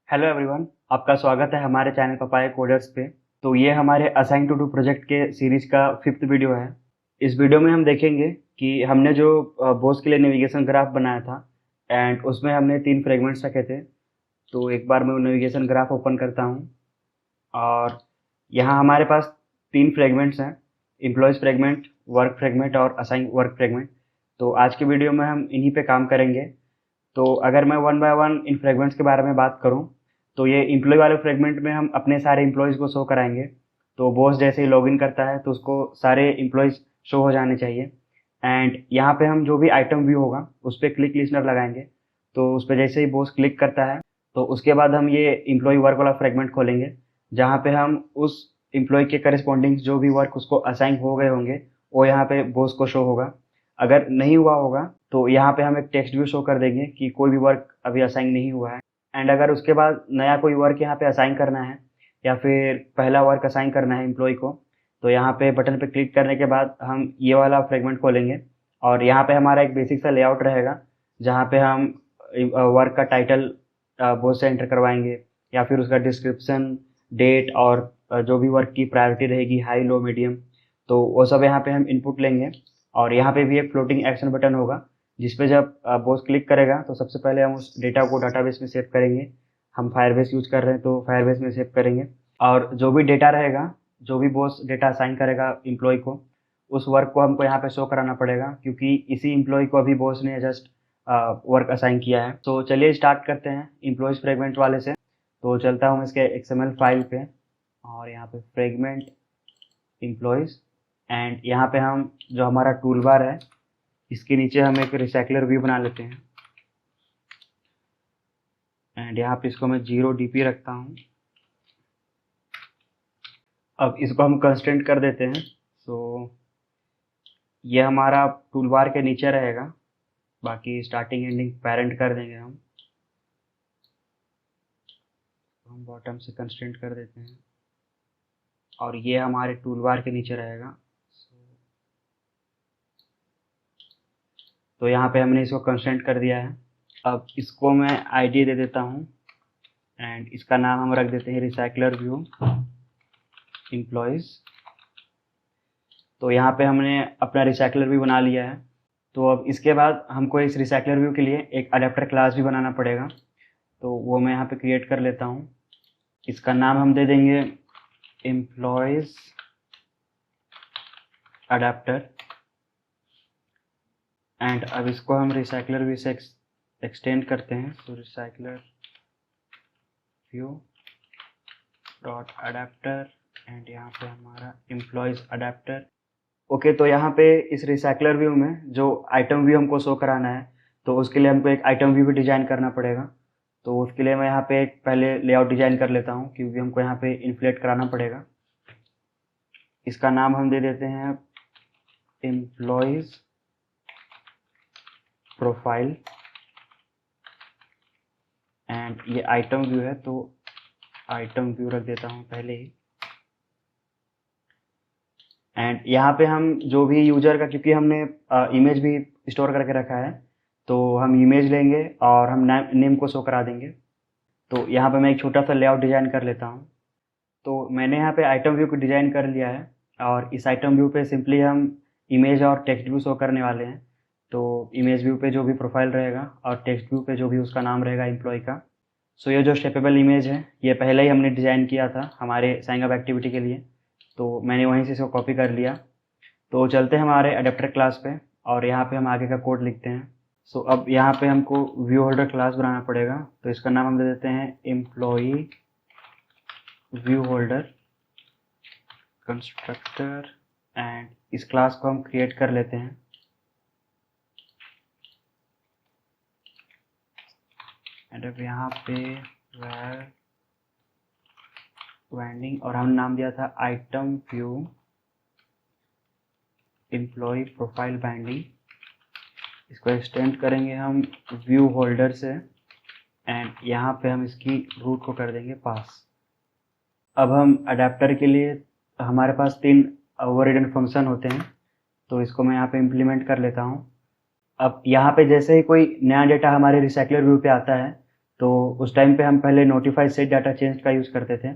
Hello everyone, आपका स्वागत है हमारे चैनल पपाया कोडर्स पे। तो ये हमारे असाइन टू डू प्रोजेक्ट के सीरीज का 5th वीडियो है। इस वीडियो में हम देखेंगे कि हमने जो बोस के लिए नेविगेशन ग्राफ बनाया था एंड उसमें हमने 3 फ्रेगमेंट्स रखे थे। तो एक बार मैं वो नेविगेशन ग्राफ ओपन करता हूँ और यहाँ हमारे पास 3 फ्रेगमेंट्स हैं, एम्प्लॉयज़ फ्रेगमेंट, वर्क फ्रेगमेंट और असाइन वर्क फ्रेगमेंट। तो आज की वीडियो में हम इन्हीं पे काम करेंगे। तो अगर मैं one by one in fragments के बारे में बात करूं तो ये एम्प्लॉय वाले फ्रेगमेंट में हम अपने सारे एम्प्लॉयज़ को शो कराएंगे। तो बॉस जैसे ही लॉगिन करता है तो उसको सारे एम्प्लॉयज़ शो हो जाने चाहिए। एंड यहाँ पे हम जो भी आइटम व्यू होगा उस पर क्लिक लिस्नर लगाएंगे। तो उस पर जैसे ही बॉस क्लिक करता है तो उसके बाद हम ये एम्प्लॉय वर्क वाला फ्रेगमेंट खोलेंगे, जहाँ पे हम उस एम्प्लॉय के करस्पॉन्डिंग जो भी वर्क उसको असाइन हो गए होंगे वो यहाँ पे बॉस को शो होगा। अगर नहीं हुआ होगा तो यहाँ पे हम एक टेक्स्ट व्यू शो कर देंगे कि कोई भी वर्क अभी असाइन नहीं हुआ है। एंड अगर उसके बाद नया कोई वर्क यहाँ पे असाइन करना है या फिर पहला वर्क असाइन करना है एम्प्लॉय को, तो यहाँ पे बटन पे क्लिक करने के बाद हम ये वाला फ्रेगमेंट खोलेंगे और यहाँ पे हमारा एक बेसिक सा लेआउट रहेगा, जहाँ पे हम वर्क का टाइटल बॉस से एंटर करवाएंगे या फिर उसका डिस्क्रिप्शन, डेट और जो भी वर्क की प्रायोरिटी रहेगी, हाई लो मीडियम, तो वो सब यहाँ पे हम इनपुट लेंगे। और यहाँ पे भी एक फ्लोटिंग एक्शन बटन होगा जिसपे जब बॉस क्लिक करेगा तो सबसे पहले हम उस डेटा को डाटाबेस में सेव करेंगे। हम फायरबेस यूज कर रहे हैं तो फायरबेस में सेव करेंगे और जो भी डेटा रहेगा, जो भी बॉस डेटा असाइन करेगा एम्प्लॉय को, उस वर्क को हमको यहाँ पे शो कराना पड़ेगा क्योंकि इसी एम्प्लॉय को अभी बॉस ने जस्ट वर्क असाइन किया है। तो चलिए स्टार्ट करते हैं एम्प्लॉयज फ्रेगमेंट वाले से। तो चलता हूँ इसके XML फाइल पे और यहाँ पे फ्रेगमेंट एम्प्लॉयज एंड यहाँ पे हम जो हमारा टूल बार है इसके नीचे हम एक रिसाइकलर व्यू बना लेते हैं एंड यहाँ पे इसको मैं 0 DP रखता हूँ। अब इसको हम कंस्ट्रेंट कर देते हैं। सो ये हमारा टूल बार के नीचे रहेगा, बाकी स्टार्टिंग एंडिंग पेरेंट कर देंगे हम बॉटम से कंस्ट्रेंट कर देते हैं और ये हमारे टूल बार के नीचे रहेगा। तो यहाँ पे हमने इसको कंस्ट्रेंट कर दिया है। अब इसको मैं आईडी दे देता हूँ एंड इसका नाम हम रख देते हैं रिसाइकलर व्यू एम्प्लॉयज। तो यहाँ पे हमने अपना रिसाइकलर व्यू बना लिया है। तो अब इसके बाद हमको इस रिसाइकलर व्यू के लिए एक अडेप्टर क्लास भी बनाना पड़ेगा, तो वो मैं यहाँ पे क्रिएट कर लेता हूँ। इसका नाम हम दे देंगे एम्प्लॉयज अडेप्टर एंड अब इसको हम रिसाइकलर व्यू से एक्सटेंड करते हैं। तो recycler view dot adapter and यहाँ पे हमारा एम्प्लॉयज अडेप्टर। ओके, तो यहाँ पे इस रिसाइकलर व्यू में जो आइटम व्यू हमको शो कराना है तो उसके लिए हमको एक आइटम व्यू भी डिजाइन करना पड़ेगा। तो उसके लिए मैं यहाँ पे एक पहले लेआउट डिजाइन कर लेता हूँ क्योंकि हमको यहाँ पे इन्फ्लेट कराना पड़ेगा। इसका नाम हम दे देते हैं एम्प्लॉयज प्रोफाइल एंड ये आइटम व्यू है तो आइटम व्यू रख देता हूँ पहले ही। एंड यहाँ पे हम जो भी यूजर का, क्योंकि हमने इमेज भी स्टोर करके रखा है, तो हम इमेज लेंगे और हम नेम को शो करा देंगे। तो यहाँ पे मैं एक छोटा सा लेआउट डिजाइन कर लेता हूँ। तो मैंने यहाँ पे आइटम व्यू को डिजाइन कर लिया है और इस आइटम व्यू पे सिंपली हम इमेज और टेक्स्ट व्यू शो करने वाले हैं। तो इमेज व्यू पे जो भी प्रोफाइल रहेगा और टेक्स्ट व्यू पे जो भी उसका नाम रहेगा एम्प्लॉय का। सो ये जो स्टेपेबल इमेज है ये पहले ही हमने डिज़ाइन किया था हमारे साइन अप एक्टिविटी के लिए, तो मैंने वहीं से इसको कॉपी कर लिया। तो चलते हैं हमारे अडेप्टर क्लास पे और यहाँ पे हम आगे का कोड लिखते हैं। सो अब यहाँ पे हमको व्यू होल्डर क्लास बनाना पड़ेगा, तो इसका नाम हम दे देते हैं employee view holder constructor and इस क्लास को हम क्रिएट कर लेते हैं। एंड अब यहाँ पे वेंडिंग और हम नाम दिया था item view employ profile binding. इसको एक्सटेंड करेंगे हम व्यू होल्डर से एंड यहाँ पे हम इसकी रूट को कर देंगे पास। अब हम अडेप्टर के लिए हमारे पास 3 ओवररिडन फंक्शन होते हैं, तो इसको मैं यहाँ पे इम्प्लीमेंट कर लेता हूँ। अब यहाँ पे जैसे ही कोई नया डेटा हमारे रिसाइकलर व्यू पे आता है तो उस टाइम पे हम पहले नोटिफाई सेट डाटा चेंज का यूज़ करते थे,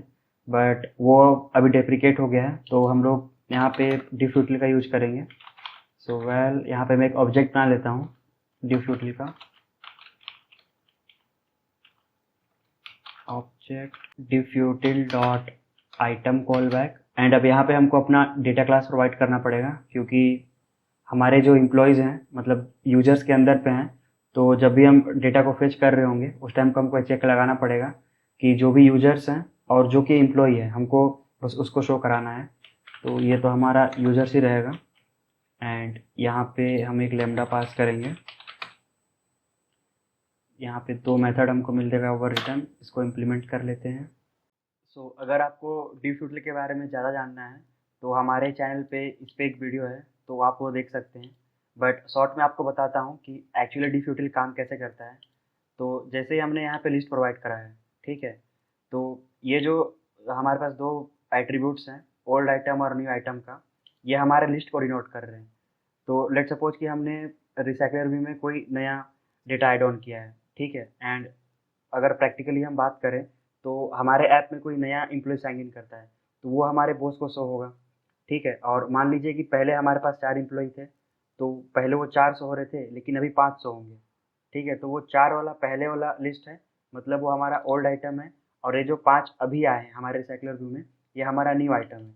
बट वो अभी डेप्रिकेट हो गया है, तो हम लोग यहाँ पे डिफ्यूटिल का यूज करेंगे। सो वेल यहाँ पे मैं एक ऑब्जेक्ट बना लेता हूँ डिफ्यूटिल का, object DiffUtil dot item callback. And अब यहाँ पे हमको अपना डेटा क्लास प्रोवाइड करना पड़ेगा, क्योंकि हमारे जो एम्प्लॉयज़ हैं मतलब यूजर्स के अंदर पे हैं, तो जब भी हम डेटा को फेच कर रहे होंगे उस टाइम को हमको चेक लगाना पड़ेगा कि जो भी यूजर्स हैं और जो कि एम्प्लॉई है हमको बस उसको शो कराना है। तो ये तो हमारा यूजर्स ही रहेगा। एंड यहाँ पे हम एक लेमडा पास करेंगे। यहाँ पे 2 मेथड हमको मिल जाएगा ओवर रिटर्न, इसको इम्प्लीमेंट कर लेते हैं। सो अगर आपको डिफ्यूटिल के बारे में ज़्यादा जानना है तो हमारे चैनल पे इस पर एक वीडियो है, तो आप वो देख सकते हैं। बट शॉर्ट में आपको बताता हूँ कि एक्चुअली डिफ्यूटिल काम कैसे करता है। तो जैसे ही हमने यहाँ पे लिस्ट प्रोवाइड करा है, ठीक है, तो ये जो हमारे पास 2 एट्रीब्यूट्स हैं, ओल्ड आइटम और न्यू आइटम का, ये हमारे लिस्ट को डिनोट कर रहे हैं। तो लेट सपोज कि हमने रिसाइकलर व्यू में कोई नया डेटा ऐड ऑन किया है, ठीक है, एंड अगर प्रैक्टिकली हम बात करें तो हमारे ऐप में कोई नया एम्प्लॉय साइन इन करता है तो वो हमारे बॉस को शो होगा, ठीक है। और मान लीजिए कि पहले हमारे पास 4 एम्प्लॉय थे, तो पहले वो 4 शो हो रहे थे लेकिन अभी 5 शो होंगे, ठीक है। तो वो 4 वाला पहले वाला लिस्ट है, मतलब वो हमारा ओल्ड आइटम है, और ये जो 5 अभी आए हैं हमारे रिसाइकलर व्यू में, ये हमारा न्यू आइटम है।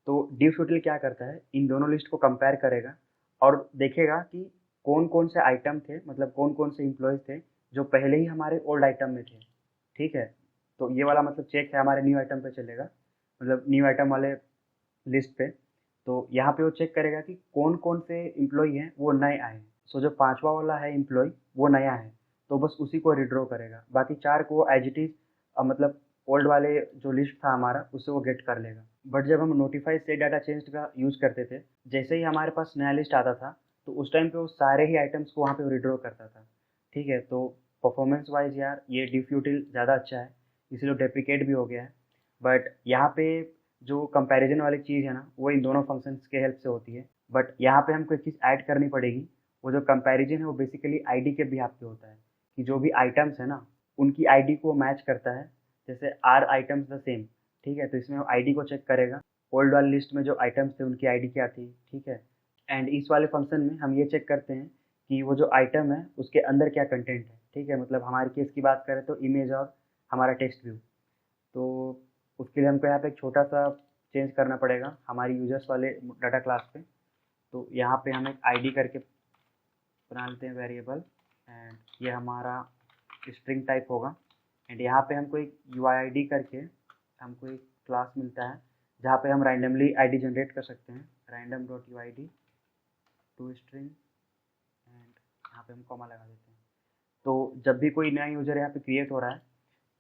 तो डिफ्यूटिल क्या करता है, इन दोनों लिस्ट को कंपेयर करेगा और देखेगा कि कौन कौन से आइटम थे, मतलब कौन कौन से एम्प्लॉयज़ थे जो पहले ही हमारे ओल्ड आइटम में थे, ठीक है। तो ये वाला मतलब चेक है हमारे न्यू आइटम पे चलेगा, मतलब न्यू आइटम वाले लिस्ट पे। तो यहाँ पे वो चेक करेगा कि कौन कौन से एम्प्लॉय हैं वो नए आए हैं। सो जो 5वां वाला है एम्प्लॉय वो नया है, तो बस उसी को रिड्रॉ करेगा, बाकी 4 को एज इट इज़ मतलब ओल्ड वाले जो लिस्ट था हमारा उससे वो गेट कर लेगा। बट जब हम नोटिफाई सेट डाटा चेंज का यूज़ करते थे, जैसे ही हमारे पास नया लिस्ट आता था तो उस टाइम पे वो सारे ही आइटम्स को वहाँ पे रिड्रॉ करता था, ठीक है। तो परफॉर्मेंस वाइज यार ये डिफ्यूटिल ज़्यादा अच्छा है, इसलिए डेप्रिकेट भी हो गया है। बट यहाँ पे जो कंपैरिजन वाली चीज़ है ना, वो इन दोनों फंक्शंस के हेल्प से होती है। बट यहाँ पे हमको एक चीज़ ऐड करनी पड़ेगी, वो जो कंपैरिजन है वो बेसिकली आईडी के बिहाफ पे होता है, कि जो भी आइटम्स है ना उनकी आईडी को मैच करता है। जैसे आर आइटम्स द सेम, ठीक है, तो इसमें आईडी को चेक करेगा, ओल्ड वाली लिस्ट में जो आइटम्स थे उनकी आईडी क्या थी, ठीक है। एंड इस वाले फंक्शन में हम ये चेक करते हैं कि वो जो आइटम है उसके अंदर क्या कंटेंट है, ठीक है। मतलब हमारे केस की बात करें तो इमेज और हमारा टेक्स्ट व्यू। तो उसके लिए हमको यहाँ पे एक छोटा सा चेंज करना पड़ेगा हमारी यूजर्स वाले डाटा क्लास पे। तो यहाँ पे हम एक आईडी करके बना लेते हैं वेरिएबल, एंड ये हमारा स्ट्रिंग टाइप होगा। एंड यहाँ पे हमको एक UID करके हमको एक क्लास मिलता है जहाँ पे हम रैंडमली आईडी जनरेट कर सकते हैं, random.uid टू स्ट्रिंग, एंड यहाँ पे हम कॉमा लगा देते हैं। तो जब भी कोई नया यूज़र यहाँ पे क्रिएट हो रहा है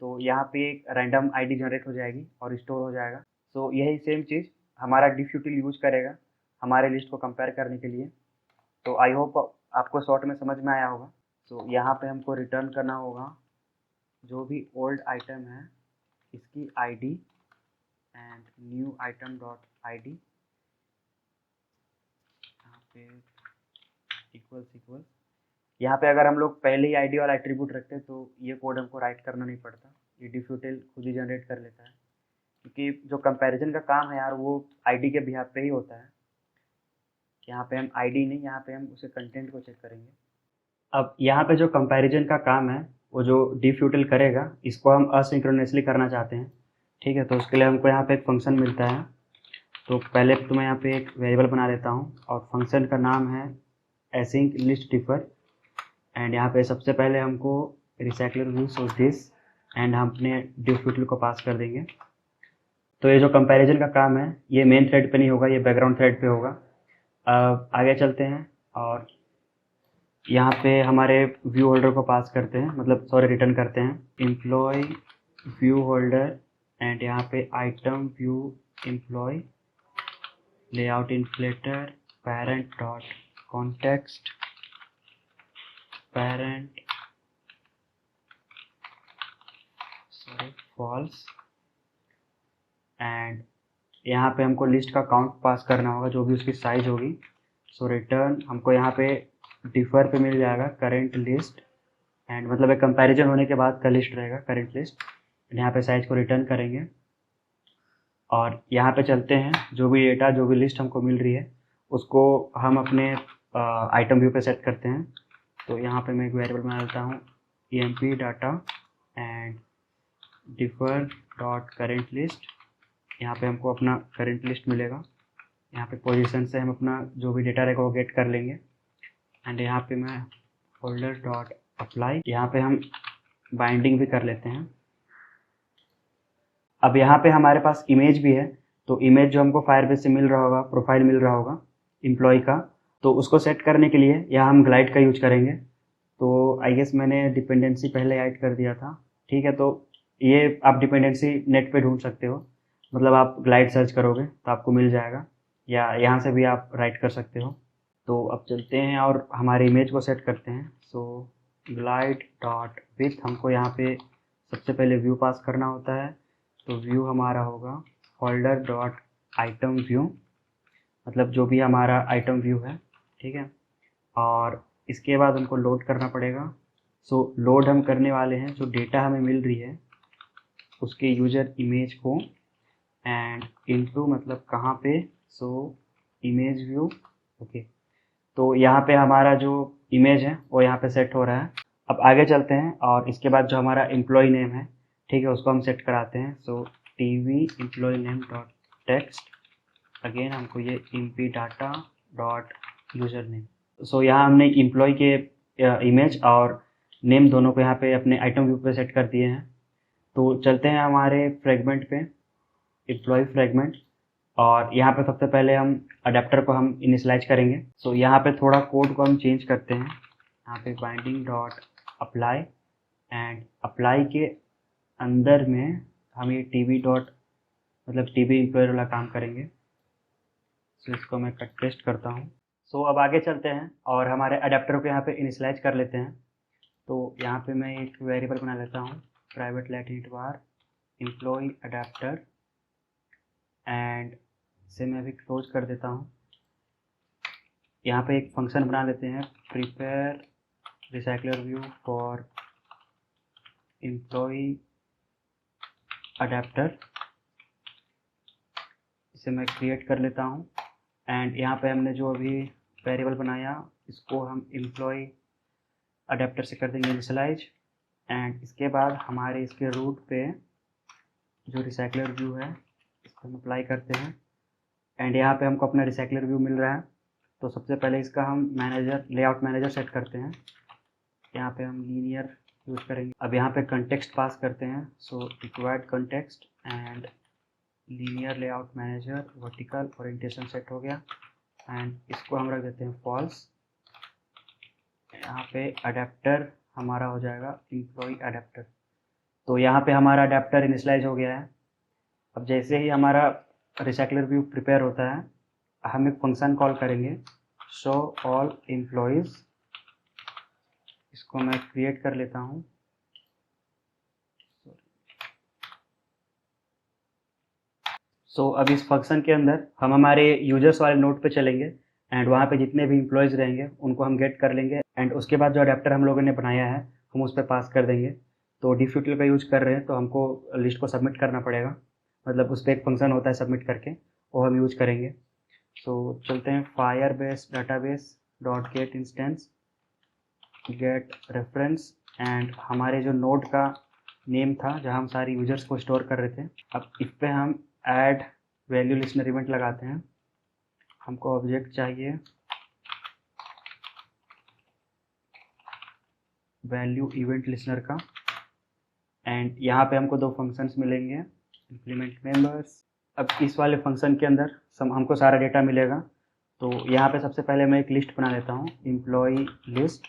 तो यहाँ पे एक रैंडम आईडी जनरेट हो जाएगी और स्टोर हो जाएगा। सो यही सेम चीज़ हमारा डिफ्यूटिल यूज करेगा हमारे लिस्ट को कंपेयर करने के लिए। तो आई होप आपको शॉर्ट में समझ में आया होगा। सो यहाँ पे हमको रिटर्न करना होगा जो भी ओल्ड आइटम है इसकी ID and new item dot ID, यहाँ पे इक्वल्स। यहाँ पे अगर हम लोग पहले ही आईडी वाला एट्रीब्यूट रखते हैं तो ये कोड हमको राइट करना नहीं पड़ता, ये डिफ्यूटिल खुद ही जनरेट कर लेता है, क्योंकि जो कंपैरिजन का काम है यार वो आईडी के बिहाफ पे ही होता है। यहाँ पे हम आईडी नहीं, यहाँ पे हम उसे कंटेंट को चेक करेंगे। अब यहाँ पे जो कंपैरिजन का काम है वो जो डिफ्यूटिल करेगा इसको हम असिंक्रोनसली करना चाहते हैं, ठीक है। तो उसके लिए हमको यहाँ पे एक फंक्शन मिलता है। तो पहले तो मैं यहाँ पे एक वेरिएबल बना लेता हूँ और फंक्शन का नाम है एसिंक लिस्ट डिफर। एंड यहाँ पे सबसे पहले हमको recycler view so this, and हम अपने डिफ्यूटिल को पास कर देंगे। तो ये जो कंपैरिजन का काम है ये मेन थ्रेड पे नहीं होगा, ये बैकग्राउंड थ्रेड पे होगा। अब आगे चलते हैं और यहाँ पे हमारे व्यू होल्डर को पास करते हैं, मतलब सॉरी रिटर्न करते हैं एम्प्लॉय व्यू होल्डर, एंड यहाँ पे item view employ layout inflater parent dot context parent sorry false. And यहाँ पे हमको लिस्ट का काउंट पास करना होगा जो भी उसकी साइज होगी। सो रिटर्न हमको यहाँ पे डिफर पे मिल जाएगा करेंट लिस्ट एंड मतलब एक कंपैरिजन होने के बाद का लिस्ट रहेगा, करेंट लिस्ट। यहाँ पे साइज को रिटर्न करेंगे और यहाँ पे चलते हैं, जो भी डेटा, जो भी लिस्ट हमको मिल रही है उसको हम अपने आइटम व्यू पे सेट करते हैं। तो यहाँ पे मैं एक वेरिएबल बना लेता हूँ emp data and differ dot current list. यहाँ पे हमको अपना करेंट लिस्ट मिलेगा। यहाँ पे पोजीशन से हम अपना जो भी डेटा रहेगा वो गेट कर लेंगे। एंड यहाँ पे मैं फोल्डर डॉट अप्लाई, यहाँ पे हम बाइंडिंग भी कर लेते हैं। अब यहाँ पे हमारे पास इमेज भी है, तो इमेज जो हमको फायरबेस से मिल रहा होगा, प्रोफाइल मिल रहा होगा एम्प्लॉय का, तो उसको सेट करने के लिए यहाँ हम ग्लाइड का यूज करेंगे। तो आई गेस मैंने डिपेंडेंसी पहले ऐड कर दिया था, ठीक है। तो ये आप डिपेंडेंसी नेट पे ढूंढ सकते हो, मतलब आप ग्लाइड सर्च करोगे तो आपको मिल जाएगा, या यहाँ से भी आप राइट कर सकते हो। तो अब चलते हैं और हमारे इमेज को सेट करते हैं। सो ग्लाइड डॉट विथ, हमको यहाँ पे सबसे पहले व्यू पास करना होता है। तो व्यू हमारा होगा फोल्डर डॉट आइटम व्यू, मतलब जो भी हमारा आइटम व्यू है, ठीक है। और इसके बाद हमको लोड करना पड़ेगा। सो लोड हम करने वाले हैं जो डेटा हमें मिल रही है उसके यूजर इमेज को, एंड इनटू मतलब कहाँ पे, सो इमेज व्यू, ओके। तो यहाँ पे हमारा जो इमेज है वो यहाँ पे सेट हो रहा है। अब आगे चलते हैं और इसके बाद जो हमारा एम्प्लॉय नेम है, ठीक है, उसको हम सेट कराते हैं। So TV employ name dot text, again हमको ये MP data dot user name. So यहाँ हमने एम्प्लॉय के इमेज और नेम दोनों को यहाँ पे अपने आइटम व्यू पे सेट कर दिए हैं। तो चलते हैं हमारे फ्रेगमेंट पे, एम्प्लॉय फ्रेगमेंट, और यहाँ पे सबसे पहले हम अडेप्टर को हम इनिशलाइज करेंगे। सो यहाँ पे थोड़ा कोड को हम चेंज करते हैं। यहाँ पे binding dot apply, and apply के अंदर में हम ये टीवी डॉट मतलब टीवी एम्प्लॉयर वाला काम करेंगे। सो इसको मैं कट पेस्ट करता हूँ। सो अब आगे चलते हैं और हमारे अडेप्टर को यहाँ पे इनिशलाइज कर लेते हैं। तो यहाँ पे मैं एक वेरिएबल बना लेता हूँ, private late var employ adapter, and इसे मैं अभी क्लोज कर देता हूँ। यहाँ पे एक फंक्शन बना लेते हैं, prepare recycler view for employ adapter, इसे मैं क्रिएट कर लेता हूँ। एंड यहाँ पे हमने जो अभी वेरिएबल बनाया इसको हम एम्प्लॉय अडेप्टर से कर देंगे इनिशियलाइज। एंड इसके बाद हमारे इसके रूट पे जो रिसाइकलर व्यू है इसको हम अप्लाई करते हैं। एंड यहाँ पे हमको अपना रिसाइकलर व्यू मिल रहा है। तो सबसे पहले इसका हम मैनेजर, लेआउट मैनेजर सेट करते हैं। यहाँ पे हम लीनियर यूज करेंगे। अब यहाँ पे कंटेक्स्ट पास करते हैं। So required context and linear layout manager vertical orientation set हो गया। एंड इसको हम रख देते हैं फॉल्स। यहाँ पे अडेप्टर हमारा हो जाएगा एम्प्लॉय अडेप्टर। तो यहाँ पे हमारा अडेप्टर इनिशलाइज हो गया है। अब जैसे ही हमारा रिसाइकलर व्यू प्रिपेयर होता है हम एक फंक्शन कॉल करेंगे, शो ऑल एम्प्लॉयज। इसको मैं क्रिएट कर लेता हूँ। सो अब इस फंक्शन के अंदर हम हमारे यूजर्स वाले नोड पे चलेंगे एंड वहाँ पे जितने भी एम्प्लॉयज़ रहेंगे उनको हम गेट कर लेंगे। एंड उसके बाद जो अडेप्टर हम लोगों ने बनाया है हम उस पर पास कर देंगे। तो डिफ्यूटल का यूज कर रहे हैं तो हमको लिस्ट को सबमिट करना पड़ेगा, मतलब उस पर एक फंक्शन होता है सबमिट करके, वो हम यूज करेंगे। सो चलते हैं Firebase database dot get instance get reference, and हमारे जो नोड का नेम था जहाँ हम सारे यूजर्स को स्टोर कर रहे थे, अब इस पर हम ऐड वैल्यू लिस्नर इवेंट लगाते हैं। हमको ऑब्जेक्ट चाहिए वैल्यू इवेंट लिस्नर का, एंड यहाँ पे हमको दो फंक्शंस मिलेंगे, इंप्लीमेंट मेंबर्स। अब इस वाले फंक्शन के अंदर हमको सारा डेटा मिलेगा। तो यहाँ पे सबसे पहले मैं एक लिस्ट बना लेता हूँ, एम्प्लॉय लिस्ट।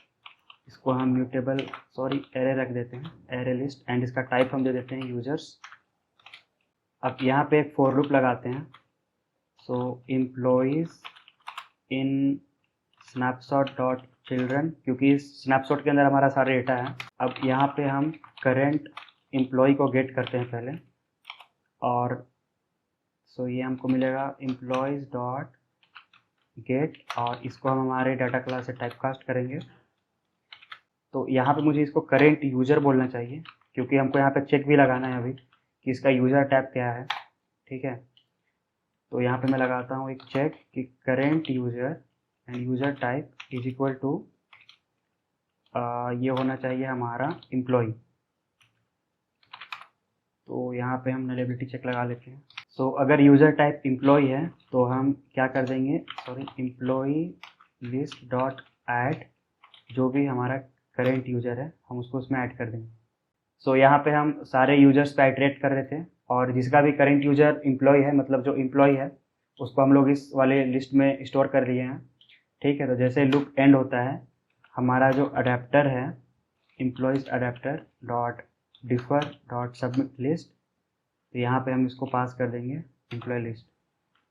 इसको हम म्यूटेबल एरे रख देते हैं, एरे लिस्ट, एंड इसका टाइप हम दे देते हैं यूजर्स। अब यहाँ पे एक फॉर लूप लगाते हैं। So employees in snapshot dot children, क्योंकि स्नैपशॉट के अंदर हमारा सारा डेटा है। अब यहाँ पे हम करेंट एम्प्लॉय को गेट करते हैं पहले, और सो ये हमको मिलेगा एम्प्लॉयज डॉट गेट, और इसको हम हमारे डाटा क्लास से टाइप कास्ट करेंगे। तो यहाँ पे मुझे इसको करेंट यूज़र बोलना चाहिए, क्योंकि हमको यहाँ पे चेक भी लगाना है अभी कि इसका यूज़र टैब क्या है। ठीक है, तो यहाँ पे मैं लगाता हूँ एक चेक कि current user and user type is equal to ये होना चाहिए हमारा एम्प्लॉय। तो यहाँ पे हम नलेबिलिटी चेक लगा लेते हैं। सो अगर यूज़र टाइप एम्प्लॉय है तो हम क्या कर देंगे, एम्प्लॉय लिस्ट डॉट ऐड, जो भी हमारा करेंट यूज़र है हम उसको उसमें ऐड कर देंगे। सो यहाँ पे हम सारे यूजर्स पे आइटरेट कर रहे थे, और जिसका भी करेंट यूज़र एम्प्लॉय है, मतलब जो एम्प्लॉय है, उसको हम लोग इस वाले लिस्ट में स्टोर कर लिए हैं। ठीक है, तो जैसे लूप एंड होता है, हमारा जो अडेप्टर है employees adapter dot differ dot submit list, तो यहाँ पे हम इसको पास कर देंगे एम्प्लॉय लिस्ट।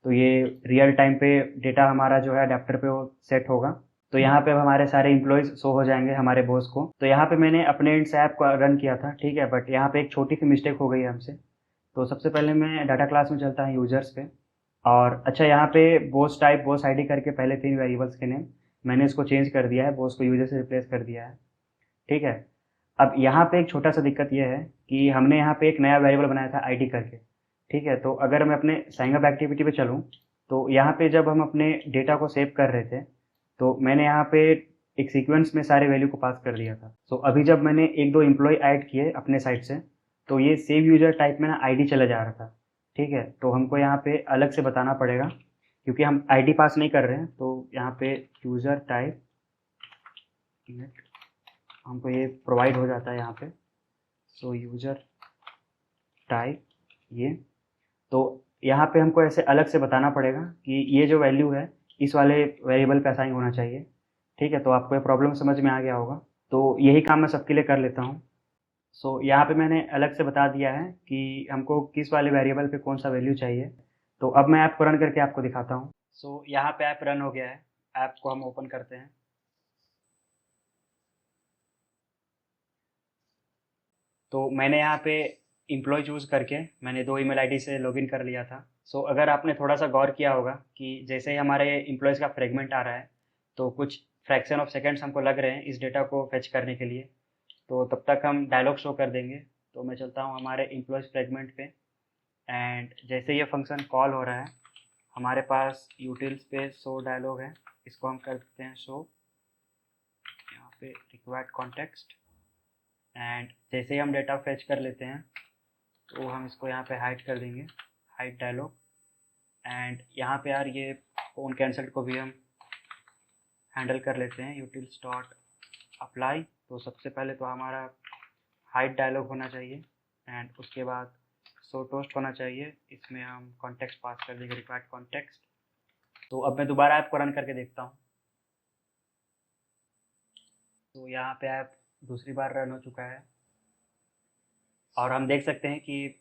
तो ये रियल टाइम पे डेटा हमारा जो है अडेप्टर पे वो सेट होगा। तो यहाँ पे अब हमारे सारे एम्प्लॉयज शो हो जाएंगे हमारे बॉस को। तो यहाँ पे मैंने अपने एंड से ऐप को रन किया था, ठीक है, बट यहाँ पे एक छोटी सी मिस्टेक हो गई है हमसे। तो सबसे पहले मैं डाटा क्लास में चलता हूँ यूजर्स पे, और अच्छा यहाँ पे बॉस टाइप बॉस आईडी करके पहले 3 वेरिएबल्स के नेम मैंने इसको चेंज कर दिया है, बॉस को यूजर से रिप्लेस कर दिया है। ठीक है, अब यहाँ पे एक छोटा सा दिक्कत ये है कि हमने यहाँ पे एक नया वेरिएबल बनाया था आईडी करके। ठीक है, तो अगर मैं अपने साइन अप एक्टिविटी पे चलूँ, तो यहाँ पे जब हम अपने डेटा को सेव कर रहे थे, तो मैंने यहाँ पे एक सीक्वेंस में सारे वैल्यू को पास कर दिया था। सो अभी जब मैंने 1-2 एम्प्लॉय ऐड किए अपने साइड से, तो ये सेव यूजर टाइप में ना आईडी चला जा रहा था। ठीक है, तो हमको यहाँ पे अलग से बताना पड़ेगा, क्योंकि हम आईडी पास नहीं कर रहे हैं। तो यहाँ पे यूजर टाइप हमको ये प्रोवाइड हो जाता है यहाँ पे। सो यूजर टाइप ये, तो यहाँ पे हमको ऐसे अलग से बताना पड़ेगा कि ये जो वैल्यू है इस वाले वेरिएबल पे असाइन होना चाहिए। ठीक है, तो आपको ये प्रॉब्लम समझ में आ गया होगा। तो यही काम मैं सबके लिए कर लेता हूँ। सो यहाँ पे मैंने अलग से बता दिया है कि हमको किस वाले वेरिएबल पे कौन सा वैल्यू चाहिए। तो अब मैं ऐप को रन करके आपको दिखाता हूँ। सो यहाँ पे ऐप रन हो गया है। ऐप को हम ओपन करते हैं। तो मैंने यहाँ पे एम्प्लॉय चूज़ करके मैंने 2 ईमेल आईडी से लॉगिन कर लिया था। सो अगर आपने थोड़ा सा गौर किया होगा कि जैसे ही हमारे एम्प्लॉयज़ का फ्रेगमेंट आ रहा है, तो कुछ फ्रैक्शन ऑफ सेकेंड्स हमको लग रहे हैं इस डेटा को फेच करने के लिए। तो तब तक हम डायलॉग शो कर देंगे। तो मैं चलता हूँ हमारे एम्प्लॉयज़ फ्रेगमेंट पे, एंड जैसे ये फंक्शन कॉल हो रहा है, हमारे पास यूटिल्स पे शो डायलॉग है, इसको हम करते हैं शो यहाँ पे रिक्वायर्ड कॉन्टेक्स्ट। एंड जैसे ही हम डेटा फेच कर लेते हैं, तो हम इसको यहाँ पे हाइड कर देंगे, हाइड डायलॉग। एंड यहाँ पे यार ये फ़ोन कैंसिल को भी हम हैंडल कर लेते हैं, यूटिल्स डॉट अप्लाई। तो सबसे पहले तो हमारा हाइड डायलॉग होना चाहिए, एंड उसके बाद शो टोस्ट होना चाहिए। इसमें हम कॉन्टेक्स्ट पास कर देंगे, रिक्वायर्ड कॉन्टेक्स्ट। तो अब मैं दोबारा ऐप को रन करके देखता हूँ। तो यहाँ पे ऐप दूसरी बार रन हो चुका है, और हम देख सकते हैं कि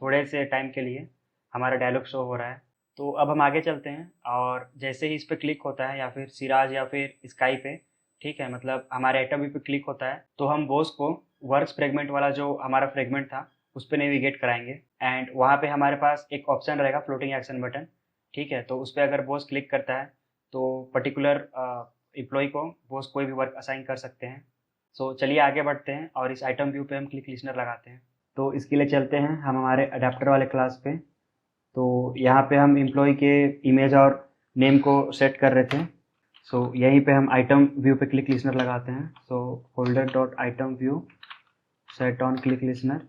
थोड़े से टाइम के लिए हमारा डायलॉग शो हो रहा है। तो अब हम आगे चलते हैं, और जैसे ही इस पर क्लिक होता है, या फिर सिराज या फिर स्काई पे, ठीक है, मतलब हमारे आइटम व्यू पे क्लिक होता है, तो हम बॉस को वर्क्स फ्रेगमेंट वाला जो हमारा फ्रेगमेंट था उस पर नेविगेट कराएंगे। एंड वहाँ पे हमारे पास एक ऑप्शन रहेगा फ्लोटिंग एक्शन बटन। ठीक है, तो उस पर अगर बॉस क्लिक करता है तो पर्टिकुलर एम्प्लॉय को बॉस कोई भी वर्क असाइन कर सकते हैं। सो चलिए आगे बढ़ते हैं, और इस आइटम व्यू पे हम क्लिक लिस्नर लगाते हैं। तो इसके लिए चलते हैं हम हमारे अडेप्टर वाले क्लास पे। तो यहाँ पे हम एम्प्लॉय के इमेज और नेम को सेट कर रहे थे। सो यहीं पे हम आइटम व्यू पे क्लिक लिस्नर लगाते हैं। So holder dot item view set on click listener.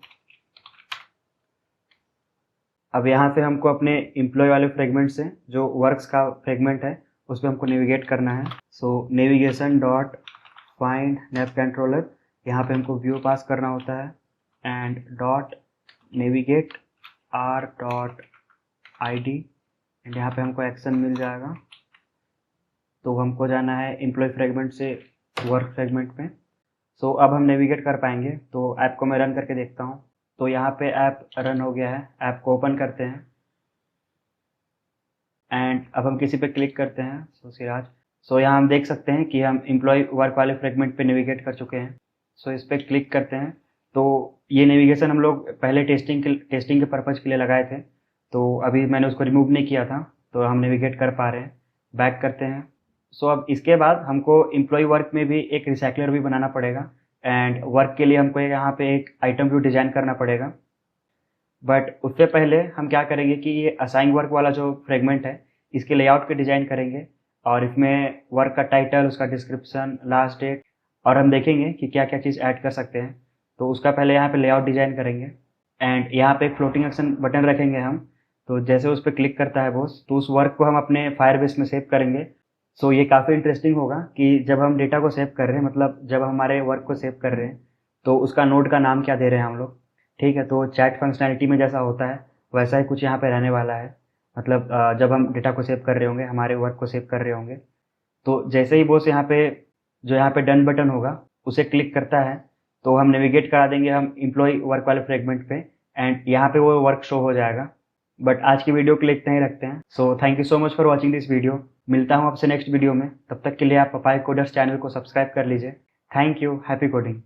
अब यहाँ से हमको अपने एम्प्लॉय वाले फ्रेगमेंट से जो वर्क्स का फ्रेगमेंट है उस पर हमको नेविगेट करना है। So navigation dot find nav controller, यहाँ पे हमको व्यू पास करना होता है, and dot navigate R dot ID, and यहाँ पे हमको एक्शन मिल जाएगा। तो हमको जाना है एम्प्लॉय फ्रेगमेंट से वर्क फ्रेगमेंट में। सो अब हम नेविगेट कर पाएंगे। तो ऐप को मैं रन करके देखता हूँ। तो यहाँ पे ऐप रन हो गया है। ऐप को ओपन करते हैं, एंड अब हम किसी पे क्लिक करते हैं, सो सिराज। सो यहाँ हम देख सकते हैं कि हम एम्प्लॉय वर्क वाले फ्रेगमेंट पे नेविगेट कर चुके हैं। सो इस पर क्लिक करते हैं। तो ये नेविगेशन हम लोग पहले टेस्टिंग के पर्पज़ के लिए लगाए थे, तो अभी मैंने उसको रिमूव नहीं किया था, तो हम नेविगेट कर पा रहे हैं। बैक करते हैं। सो अब इसके बाद हमको एम्प्लॉय वर्क में भी एक रिसाइकलर भी बनाना पड़ेगा एंड वर्क के लिए हमको यहाँ पे एक आइटम व्यू डिजाइन करना पड़ेगा। बट उससे पहले हम क्या करेंगे कि ये असाइन वर्क वाला जो फ्रेगमेंट है इसके लेआउट के डिजाइन करेंगे और इसमें वर्क का टाइटल, उसका डिस्क्रिप्शन, लास्ट डेट और हम देखेंगे कि क्या क्या चीज़ ऐड कर सकते हैं। तो उसका पहले यहाँ पे लेआउट डिजाइन करेंगे एंड यहाँ पे एक फ्लोटिंग एक्शन बटन रखेंगे हम। तो जैसे उस पर क्लिक करता है बॉस तो उस वर्क को हम अपने फायरबेस में सेव करेंगे। सो ये काफ़ी इंटरेस्टिंग होगा कि जब हम डेटा को सेव कर रहे हैं, मतलब जब हमारे वर्क को सेव कर रहे हैं तो उसका नोड का नाम क्या दे रहे हैं हम लोग। ठीक है, तो चैट फंक्शनैलिटी में जैसा होता है वैसा ही कुछ यहाँ पे रहने वाला है। मतलब जब हम डेटा को सेव कर रहे होंगे, हमारे वर्क को सेव कर रहे होंगे, तो जैसे ही बॉस यहाँ पे जो यहाँ पे डन बटन होगा उसे क्लिक करता है तो हम नेविगेट करा देंगे हम एम्प्लॉय वर्क वाले फ्रेगमेंट पे एंड यहाँ पे वो वर्क शो हो जाएगा। बट आज की वीडियो के लिए इतना ही रखते हैं। So thank you so much for watching this video. मिलता हूँ आपसे नेक्स्ट वीडियो में, तब तक के लिए आप पपाया कोडर्स चैनल को सब्सक्राइब कर लीजिए। Thank you, happy coding.